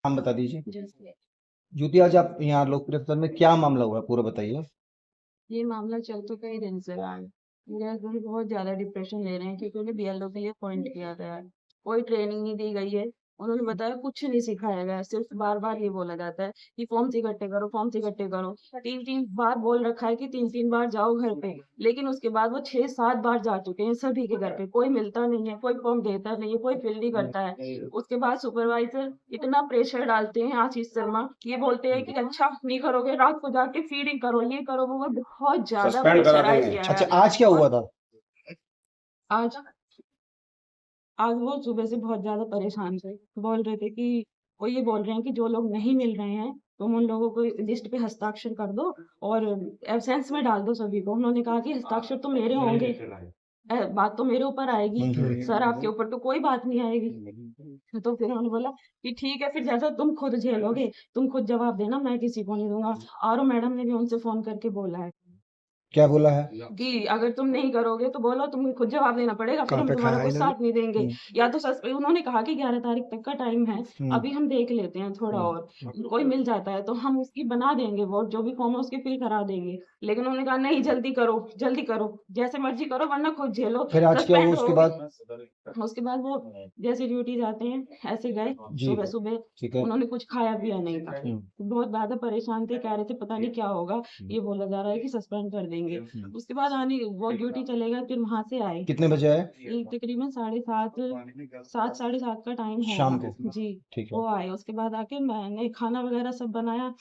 नाम बता दीजिए। जैसे ज्योति, आज आप यहाँ लोकप्रिय अस्पताल में क्या मामला हुआ है, पूरा बताइए। ये मामला चल तो कई दिन से रहा है। मेरे हस्बैंड बहुत ज्यादा डिप्रेशन ले रहे हैं क्योंकि उन्हें बीएलओ के लिए अपॉइंट किया गया है। कोई ट्रेनिंग नहीं दी गई है। उन्होंने बताया कुछ नहीं सिखाया गया है, सिर्फ बार बार ये बोला जाता है कि फॉर्म्स इकट्ठे करो, फॉर्म्स इकट्ठे करो। तीन तीन बार बोल रखा है कि तीन तीन बार जाओ घर पे, लेकिन उसके बाद वो 6-7 बार जा चुके हैं सभी के घर पे। कोई मिलता नहीं है, कोई फॉर्म देता नहीं है, कोई फिल नहीं करता है। उसके बाद सुपरवाइजर इतना प्रेशर डालते हैं, आशीष शर्मा, ये बोलते हैं कि अच्छा नहीं करोगे, रात को जाके फीडिंग करो, ये करो, वो बहुत ज्यादा सस्पेंड करा प्रेशराइज देंगे। किया अच्छा, है। आज क्या हुआ और था? आज आज वो सुबह से बहुत ज्यादा परेशान थे। बोल रहे थे कि वो ये बोल रहे हैं कि जो लोग नहीं मिल रहे हैं तुम उन लोगों को लिस्ट पे हस्ताक्षर कर दो और एब्सेंस में डाल दो सभी को। उन्होंने कहा कि हस्ताक्षर तो मेरे होंगे, बात तो मेरे ऊपर आएगी, सर आपके ऊपर तो कोई बात नहीं आएगी। तो फिर उन्होंने बोला कि ठीक है, फिर जैसा तुम खुद झेलोगे तुम खुद जवाब देना, मैं किसी को नहीं दूंगा। आरओ मैडम ने भी उनसे फोन करके बोला है क्या बोला है? कि अगर तुम नहीं करोगे तो बोलो, तुम्हें खुद जवाब देना पड़ेगा, फिर कहाँ हम पे तुम्हारा खाया कोई इन्होंने? साथ नहीं देंगे। या तो उन्होंने कहा कि 11 तारीख तक का टाइम है, अभी हम देख लेते हैं थोड़ा और, कोई मिल जाता है तो हम उसकी बना देंगे, वोट जो भी फॉर्म है उसके फिल करा देंगे। लेकिन उन्होंने कहा नहीं, जल्दी करो, जल्दी करो, जैसे मर्जी करो वरना खुद झेलो, फिर आज क्या हुआ सस्पेंड उसके होगे। बाद? उसके बाद वो जैसे ड्यूटी जाते हैं ऐसे गए जी, सुबह सुबह। ठीक है। उन्होंने कुछ खाया पिया नहीं था, बहुत ज्यादा परेशान थे, कह रहे थे पता नहीं क्या होगा, ये बोला जा रहा है कि सस्पेंड कर देंगे। उसके बाद आने वो ड्यूटी चले गए, फिर वहां से आए। कितने बजे आए? ये तकरीबन 7:30, 7 साढ़े 7 का टाइम शाम होगा को? जी। ठीक है। वो आए, उसके बाद आके मैंने खाना वगैरह सब बनाया।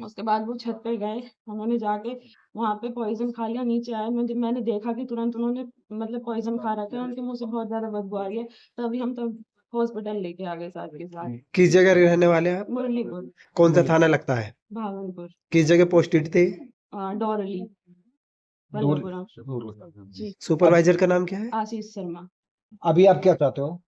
उसके बाद वो छत पे गए, उन्होंने जाके वहां पे पॉइजन खा लिया। नीचे आए, मैंने देखा कि तुरंत उन्होंने मतलब पॉइजन खा रखा है, उनके मुंह से बहुत ज्यादा बदबू आ रही है। तभी हम तब हॉस्पिटल लेके आ गए साथ के साथ। किस जगह रहने वाले हैं आप? मुरलीपुर, कौन सा थाना लगता है? भावनपुर, किस जगह पोस्टेड थे? डोरली, दूर बल्लभपुरम जी। अब सुपरवाइजर का नाम क्या है? आशीष शर्मा। अभी आप क्या चाहते हो?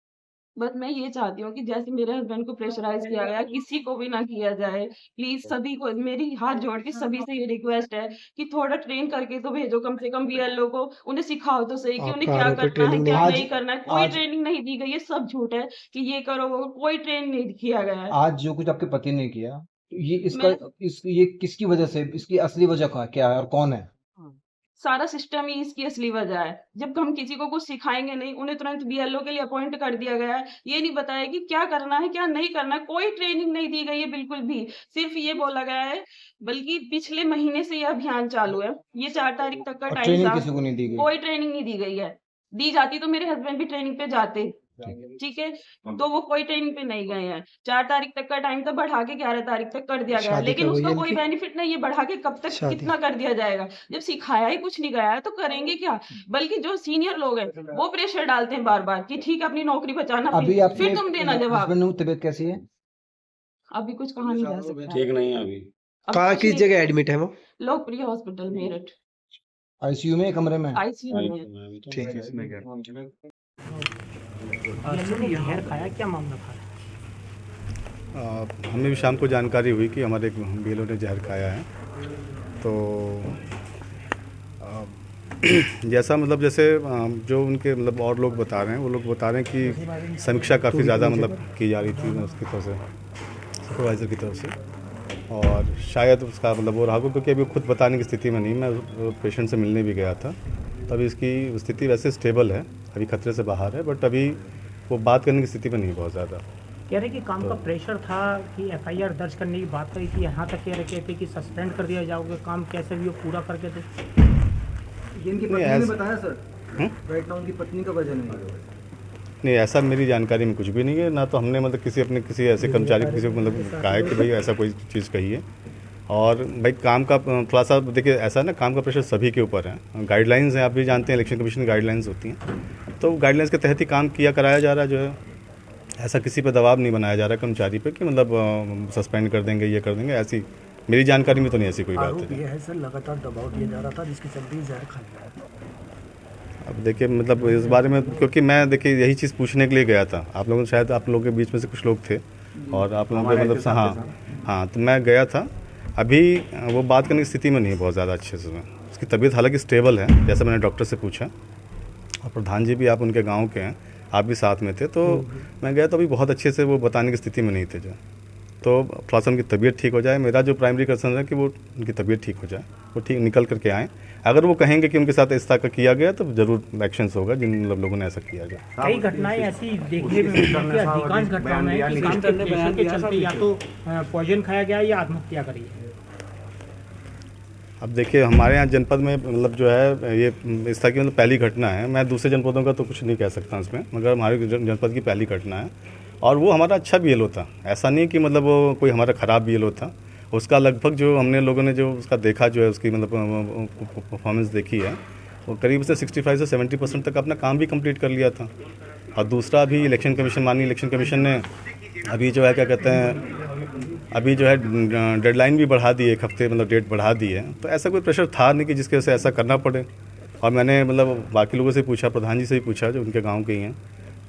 बस मैं ये चाहती हूँ कि जैसे मेरे हस्बैंड को प्रेशराइज किया गया, किसी को भी ना किया जाए। प्लीज सभी को, मेरी हाथ जोड़ के सभी से ये रिक्वेस्ट है कि थोड़ा ट्रेन करके तो भेजो, कम से कम बीएलओ को, उन्हें सिखाओ तो सही कि उन्हें आपका क्या आरोप है करना है ट्रेनिंग क्या नहीं? आज नहीं करना है। कोई आज ट्रेनिंग नहीं दी गई है, सब झूठ है कि ये करो वो करो, कोई ट्रेन नहीं किया गया है। आज जो कुछ आपके पति ने किया, तो ये मैं ये किसकी वजह से, इसकी असली वजह क्या है और कौन है? सारा सिस्टम ही इसकी असली वजह है। जब हम किसी को कुछ सिखाएंगे नहीं, उन्हें तुरंत बीएलओ के लिए अपॉइंट कर दिया गया है। ये नहीं बताया कि क्या करना है क्या नहीं करना है, कोई ट्रेनिंग नहीं दी गई है बिल्कुल भी। सिर्फ ये बोला गया है, बल्कि पिछले महीने से ये अभियान चालू है, ये 4 तारीख तक का और टाइम ट्रेनिंग था। किसी को नहीं दी गई? कोई ट्रेनिंग नहीं दी गई है। दी जाती तो मेरे हस्बैंड भी ट्रेनिंग पे जाते, ठीक है। तो वो कोई ट्रेनिंग पे नहीं गए हैं। 4 तारीख तक का टाइम था, बढ़ा के 11 तारीख तक कर दिया गया है, शादी लेकिन कब हुई उसका है कोई इनकी? बेनिफिट नहीं है। बढ़ा के कब तक शादी कितना कर दिया जाएगा, जब सिखाया ही कुछ नहीं गया है तो करेंगे क्या। बल्कि जो सीनियर लोग हैं वो प्रेशर डालते हैं बार बार कि ठीक है अपनी नौकरी बचाना, अभी आपके फिर तुम देना जवाब। हस्बैंड की तबीयत कैसी है? अभी कुछ कहा नहीं जा सकता, ठीक नहीं है अभी। अब कहाँ कुछ किस नहीं। जगह एडमिट है वो? लोकप्रिय हॉस्पिटल मेरठ, आईसीयू में, कमरे में? आईसीयू में है। ठीक है। सर, ये जहर खाया, क्या मामला था? हमें भी शाम को जानकारी हुई कि हमारे एक बीएलओ ने जहर खाया है। तो जैसा मतलब जैसे जो उनके मतलब और लोग बता रहे हैं, वो लोग बता रहे हैं कि समीक्षा काफ़ी ज़्यादा मतलब की जा रही थी उसकी तरफ से, सुपरवाइज़र की तरफ से। और शायद उसका मतलब वो रहा हो, क्योंकि अभी खुद बताने की स्थिति में नहीं। मैं पेशेंट से मिलने भी गया था, तभी इसकी स्थिति वैसे स्टेबल है, अभी खतरे से बाहर है, बट अभी वो बात करने की स्थिति में नहीं बहुत ज़्यादा। कह रहे कि काम का प्रेशर था कि एफआईआर दर्ज करने की बात कही थी, यहाँ तक कह रहे थे कि सस्पेंड कर दिया जाओगे, काम कैसे भी वो पूरा करके दे। ये इनकी पत्नी ने बताया सर, राइट नाउ उनकी पत्नी का वजन है। नहीं, ऐसा मेरी जानकारी में कुछ भी नहीं है, ना तो हमने मतलब किसी ऐसे कर्मचारी को किसी को मतलब कहा है कि भाई ऐसा कोई चीज़ कही है। और भाई काम का थोड़ा सा देखिए, ऐसा है ना, काम का प्रेशर सभी के ऊपर है। गाइडलाइंस हैं, आप भी जानते हैं, इलेक्शन कमीशन गाइडलाइंस होती हैं, तो गाइडलाइंस के तहत ही काम किया कराया जा रहा है जो है। ऐसा किसी पर दबाव नहीं बनाया जा रहा कर्मचारी पे कि मतलब सस्पेंड कर देंगे, ये कर देंगे, ऐसी मेरी जानकारी में तो नहीं ऐसी कोई बात है। ये है सर, लगातार दबाव दिया जा रहा था जिसके चलते जहर खा लिया। अब देखिए मतलब इस बारे में, क्योंकि मैं देखिए यही चीज़ पूछने के लिए गया था, आप लोगों शायद आप लोगों के बीच में से कुछ लोग थे और आप लोगों के मतलब हाँ, तो मैं गया था। अभी वो बात करने की स्थिति में नहीं है बहुत ज़्यादा अच्छे से। उसकी तबीयत हालांकि स्टेबल है, जैसे मैंने डॉक्टर से पूछा, और प्रधान जी भी आप उनके गाँव के हैं, आप भी साथ में थे, तो मैं गया तो अभी बहुत अच्छे से वो बताने की स्थिति में नहीं थे जो। तो थोड़ा सा उनकी तबीयत ठीक हो जाए। मेरा जो प्राइमरी कंसर्न है कि वो उनकी तबीयत ठीक हो जाए, वो ठीक निकल करके आएँ। अगर वो कहेंगे कि उनके साथ इस तरह का किया गया तो ज़रूर एक्शंस होगा जिन लोगों ने ऐसा किया गया। कई घटनाएं ऐसी देखने में मिली हैं कि अधिकांश घटनाओं में कि काम के प्रेशर के चलते या तो पॉइजन खाया गया या आत्महत्या करी है। अब देखिए हमारे यहाँ जनपद में मतलब जो है ये इस तरह की मतलब पहली घटना है। मैं दूसरे जनपदों का तो कुछ नहीं कह सकता इसमें, मगर हमारे जनपद की पहली घटना है और वो हमारा अच्छा BLO था। ऐसा नहीं कि मतलब वो कोई हमारा ख़राब BLO था। उसका लगभग जो हमने लोगों ने जो उसका देखा जो है उसकी मतलब परफॉर्मेंस देखी है, वो करीब से 65 से 70% तक अपना काम भी कंप्लीट कर लिया था। और दूसरा अभी इलेक्शन कमीशन, माननीय इलेक्शन कमीशन ने अभी जो है क्या कहते हैं, अभी जो है डेडलाइन भी बढ़ा दी है, 1 हफ्ते मतलब डेट बढ़ा दी है। तो ऐसा कोई प्रेशर था नहीं कि जिसकी वजह से ऐसा करना पड़े। और मैंने मतलब बाकी लोगों से पूछा, प्रधान जी से भी पूछा जो उनके गाँव के ही हैं,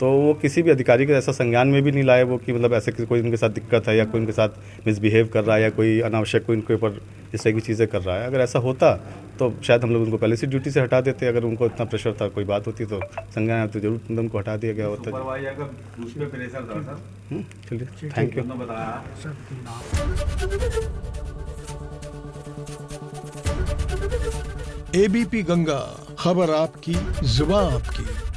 तो वो किसी भी अधिकारी के ऐसा संज्ञान में भी नहीं लाए वो कि मतलब ऐसे कोई उनके साथ दिक्कत है या कोई उनके साथ मिसबिहेव कर रहा है या कोई अनावश्यक कोई उनके ऊपर इस तरह की चीज़ें कर रहा है। अगर ऐसा होता तो शायद हम लोग उनको पहले से ड्यूटी से हटा देते। अगर उनको इतना प्रेशर था, कोई बात होती तो संज्ञान तो जरूर उनको हटा दिया गया होता। चलिए, थैंक यू। ABP गंगा, खबर आपकी, जुबान आपकी।